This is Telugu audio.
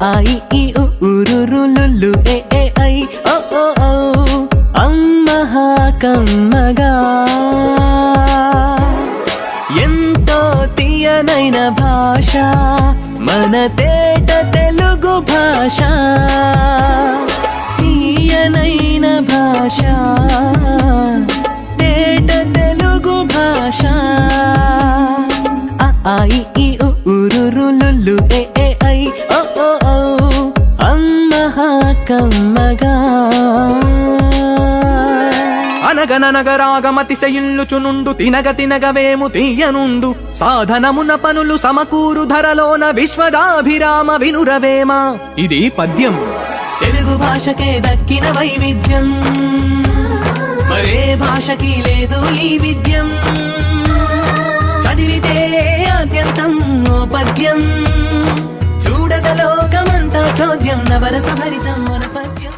ఆ ఇ ఈ ఉ ఊరు Lulu A A I O ఓ ఔ అమ్మహ కమ్మగా ఎంతో తీయనైన భాష మన తేట తెలుగు భాష తీయనైన భాష తేట తెలుగు భాష ఆ ఇ ఈ ఉ ఊరు Lulu A A I O ఓ ఔ అమ్మహ కమ్మగా అనగననగరాగమతిశయిల్లుచునుండు తినగ తినగవేము తీయనుండు సాధనమున పనులు సమకూరు ధరలోన విశ్వదాభిరామ వినురవేమ. ఇది పద్యం. తెలుగు భాషకే దక్కిన వైవిధ్యం మరే భాషకి లేదు ఈ విద్యం. చదివితే ఆద్యంతం ఓ పద్యం చూడగ లోకమంతా చోద్యం నవరస భరితం మన పద్యం.